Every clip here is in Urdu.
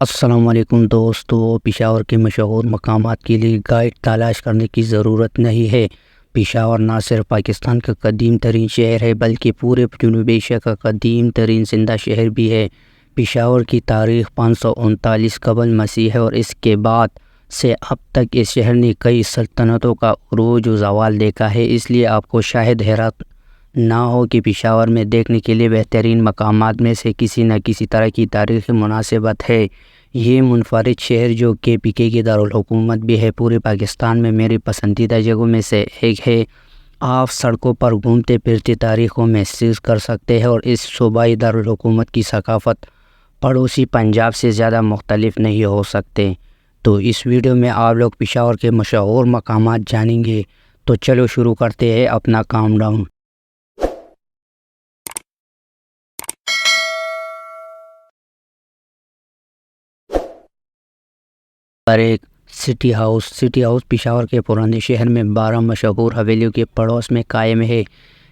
السلام علیکم دوستو، پشاور کے مشہور مقامات کے لیے گائیڈ تلاش کرنے کی ضرورت نہیں ہے۔ پشاور نہ صرف پاکستان کا قدیم ترین شہر ہے بلکہ پورے جنوبی ایشیا کا قدیم ترین زندہ شہر بھی ہے۔ پشاور کی تاریخ 539 قبل مسیح ہے اور اس کے بعد سے اب تک اس شہر نے کئی سلطنتوں کا عروج و زوال دیکھا ہے۔ اس لیے آپ کو شاید حیرت نہ ہو کہ پشاور میں دیکھنے کے لیے بہترین مقامات میں سے کسی نہ کسی طرح کی تاریخی مناسبت ہے۔ یہ منفرد شہر جو KPK کی دارالحکومت بھی ہے، پورے پاکستان میں میری پسندیدہ جگہوں میں سے ایک ہے۔ آپ سڑکوں پر گھومتے پھرتے تاریخ کو محسوس کر سکتے ہیں اور اس صوبائی دارالحکومت کی ثقافت پڑوسی پنجاب سے زیادہ مختلف نہیں ہو سکتے۔ تو اس ویڈیو میں آپ لوگ پشاور کے مشہور مقامات جانیں گے۔ تو چلو شروع کرتے ہیں اپنا کام ڈاؤن۔ ایک سٹی ہاؤس پشاور کے پرانے شہر میں 12 مشہور حویلیوں کے پڑوس میں قائم ہے۔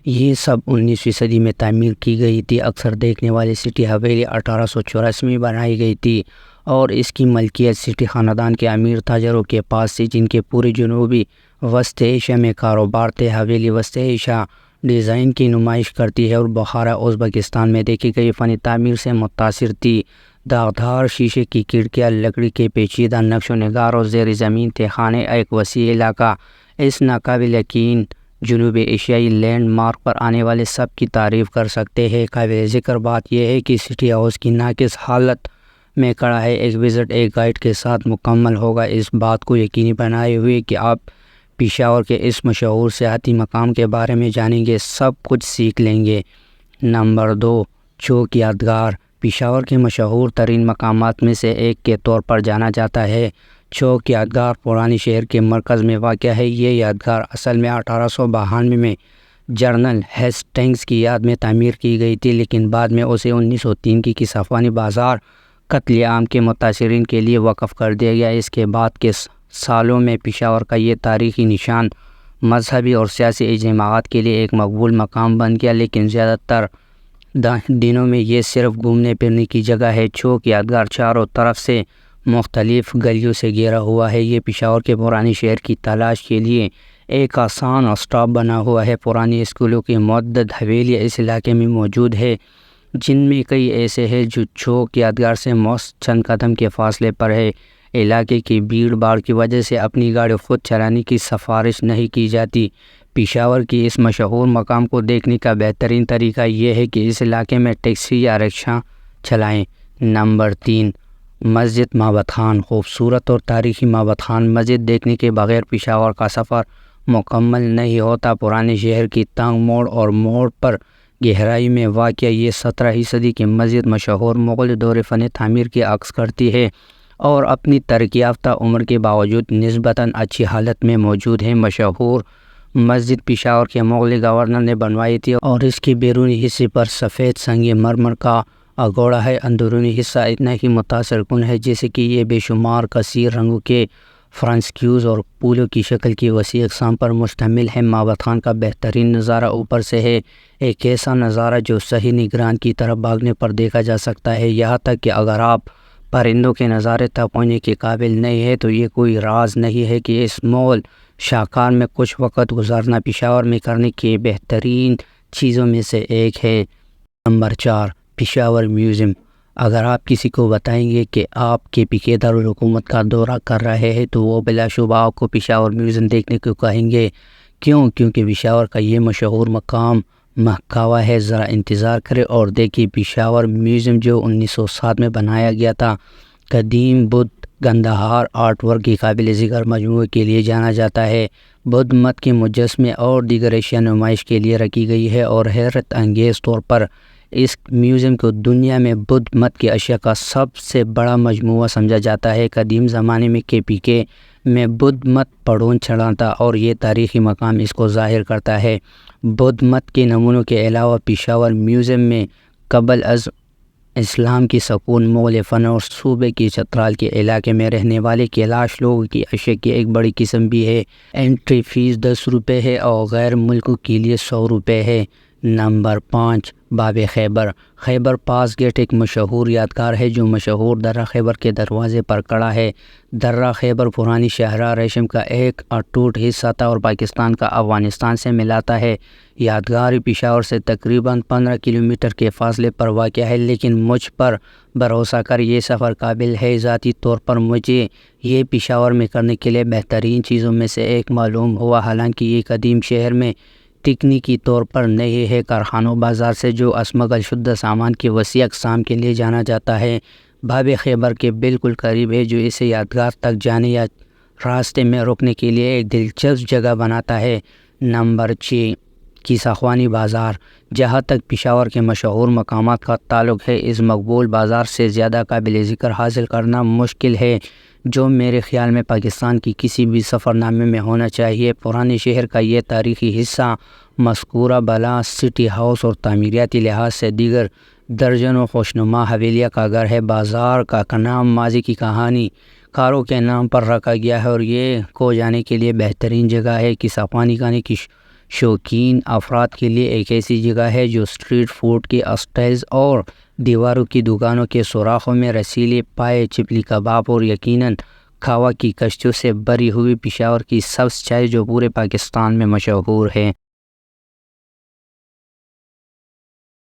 یہ سب 19ویں صدی میں تعمیر کی گئی تھی۔ اکثر دیکھنے والی سٹی حویلی 1884 میں بنائی گئی تھی اور اس کی ملکیت سٹی خاندان کے امیر تاجروں کے پاس تھی جن کے پورے جنوبی وسط ایشیا میں کاروبار تھے۔ حویلی وسط ایشیا ڈیزائن کی نمائش کرتی ہے اور بخارا ازبکستان میں دیکھی گئی فن تعمیر سے متاثر تھی۔ داغدار شیشے کی کھڑکیاں، لکڑی کے پیچیدہ نقش و نگار اور زیر زمین تہخانے، ایک وسیع علاقہ۔ اس ناقابل یقین جنوبی ایشیائی لینڈ مارک پر آنے والے سب کی تعریف کر سکتے ہیں۔ قابل ذکر بات یہ ہے کہ سٹی ہاؤس کی ناقص حالت میں کھڑا ہے۔ ایک وزٹ ایک گائیڈ کے ساتھ مکمل ہوگا، اس بات کو یقینی بنائے ہوئے کہ آپ پشاور کے اس مشہور سیاحتی مقام کے بارے میں جانیں گے، سب کچھ سیکھ لیں گے۔ نمبر 2، چوک یادگار۔ پشاور کے مشہور ترین مقامات میں سے ایک کے طور پر جانا جاتا ہے چوک یادگار۔ پرانے شہر کے مرکز میں واقع ہے۔ یہ یادگار اصل میں 1892 میں جنرل ہیسٹنگز کی یاد میں تعمیر کی گئی تھی، لیکن بعد میں اسے 1903 کی صفوانی بازار قتل عام کے متاثرین کے لیے وقف کر دیا گیا۔ اس کے بعد کے سالوں میں پشاور کا یہ تاریخی نشان مذہبی اور سیاسی اجتماعات کے لیے ایک مقبول مقام بن گیا، لیکن زیادہ تر دنوں میں یہ صرف گھومنے پھرنے کی جگہ ہے۔ چوک یادگار چاروں طرف سے مختلف گلیوں سے گھیرا ہوا ہے۔ یہ پشاور کے پرانے شہر کی تلاش کے لیے ایک آسان اسٹاپ بنا ہوا ہے۔ پرانی اسکولوں کی متعدد حویلیاں اس علاقے میں موجود ہیں، جن میں کئی ایسے ہیں جو چوک یادگار سے محض چند قدم کے فاصلے پر ہے۔ علاقے کی بھیڑ بھاڑ کی وجہ سے اپنی گاڑی خود چلانے کی سفارش نہیں کی جاتی۔ پشاور کی اس مشہور مقام کو دیکھنے کا بہترین طریقہ یہ ہے کہ اس علاقے میں ٹیکسی یا رکشا چلائیں۔ نمبر 3، مسجد معبد خان۔ خوبصورت اور تاریخی معبد خان مسجد دیکھنے کے بغیر پشاور کا سفر مکمل نہیں ہوتا۔ پرانے شہر کی تنگ موڑ اور موڑ پر گہرائی میں واقع یہ 17ویں صدی کی مسجد مشہور مغل دور فن تعمیر کی عکس کرتی ہے اور اپنی ترقی یافتہ عمر کے باوجود نسبتاً اچھی حالت میں موجود ہے۔ مشہور مسجد پشاور کے مغل گورنر نے بنوائی تھی اور اس کے بیرونی حصے پر سفید سنگ مرمر کا اگوڑا ہے۔ اندرونی حصہ اتنا ہی متاثر کن ہے جیسے کہ یہ بے شمار کثیر رنگوں کے فرنسکیوز اور پھولوں کی شکل کی وسیع اقسام پر مشتمل ہے۔ معبد خان کا بہترین نظارہ اوپر سے ہے، ایک ایسا نظارہ جو صحیح نگران کی طرف بھاگنے پر دیکھا جا سکتا ہے، یہاں تک کہ اگر آپ پرندوں کے نظارے تک پہنچنے کے قابل نہیں ہے تو یہ کوئی راز نہیں ہے کہ اس مغل شاہکار میں کچھ وقت گزارنا پشاور میں کرنے کی بہترین چیزوں میں سے ایک ہے۔ Number 4، Peshawar museum. اگر آپ کسی کو بتائیں گے کہ آپ KPK دارالحکومت کا دورہ کر رہے ہیں تو وہ بلا شبہ آپ کو پشاور میوزیم دیکھنے کو کہیں گے۔ کیونکہ پشاور کا یہ مشہور مقام مہکا ہوا ہے۔ ذرا انتظار کریں اور دیکھیں پشاور میوزیم، جو 1907 میں بنایا گیا تھا، قدیم بدھ گندھار آرٹ ورک کی قابل ذکر مجموعے کے لیے جانا جاتا ہے۔ بدھ مت کے مجسمے اور دیگر اشیاء نمائش کے لیے رکھی گئی ہے اور حیرت انگیز طور پر اس میوزیم کو دنیا میں بدھ مت کی اشیاء کا سب سے بڑا مجموعہ سمجھا جاتا ہے۔ قدیم زمانے میں KPK میں بدھ مت پڑھون چڑھا تھا اور یہ تاریخی مقام اس کو ظاہر کرتا ہے۔ بدھ مت کے نمونوں کے علاوہ پشاور میوزیم میں قبل از اسلام کی سکون، مغل فن اور صوبے کی چترال کے علاقے میں رہنے والے کیلاش لوگوں کی اشیاء کی ایک بڑی قسم بھی ہے۔ انٹری فیس 10 روپے ہے اور غیر ملکوں کے لیے 100 روپے ہے۔ نمبر 5 باب خیبر۔ خیبر پاس گیٹ ایک مشہور یادگار ہے جو مشہور درہ خیبر کے دروازے پر کھڑا ہے۔ درہ خیبر پرانی شاہراہ ریشم کا ایک اٹوٹ حصہ تھا اور پاکستان کا افغانستان سے ملاتا ہے۔ یادگار پشاور سے تقریباً 15 کلومیٹر کے فاصلے پر واقع ہے، لیکن مجھ پر بھروسہ کر یہ سفر قابل ہے۔ ذاتی طور پر مجھے یہ پشاور میں کرنے کے لیے بہترین چیزوں میں سے ایک معلوم ہوا، حالانکہ یہ قدیم شہر میں تکنیکی طور پر نہیں ہے۔ کارخانوں بازار سے جو اسمگل شدہ سامان کی وسیع اقسام کے لیے جانا جاتا ہے، باب خیبر کے بالکل قریب ہے، جو اسے یادگار تک جانے یا راستے میں رکنے کے لیے ایک دلچسپ جگہ بناتا ہے۔ نمبر 6 قصہ خوانی بازار۔ جہاں تک پشاور کے مشہور مقامات کا تعلق ہے، اس مقبول بازار سے زیادہ قابل ذکر حاصل کرنا مشکل ہے، جو میرے خیال میں پاکستان کی کسی بھی سفر نامے میں ہونا چاہیے۔ پرانے شہر کا یہ تاریخی حصہ مذکورہ بالا سٹی ہاؤس اور تعمیراتی لحاظ سے دیگر درجنوں خوشنما حویلیوں کا گھر ہے۔ بازار کا نام ماضی کی کہانی کاروں کے نام پر رکھا گیا ہے اور یہ کو جانے کے لیے بہترین جگہ ہے۔ قصہ خوانی کہانی کی شوقین افراد کے لیے ایک ایسی جگہ ہے جو اسٹریٹ فوڈ کے اسٹالز اور دیواروں کی دکانوں کے سوراخوں میں رسیلے پائے، چپلی کباب اور یقیناً کھاوا کی کشتیوں سے بھری ہوئی پشاور کی سبز چائے جو پورے پاکستان میں مشہور ہے۔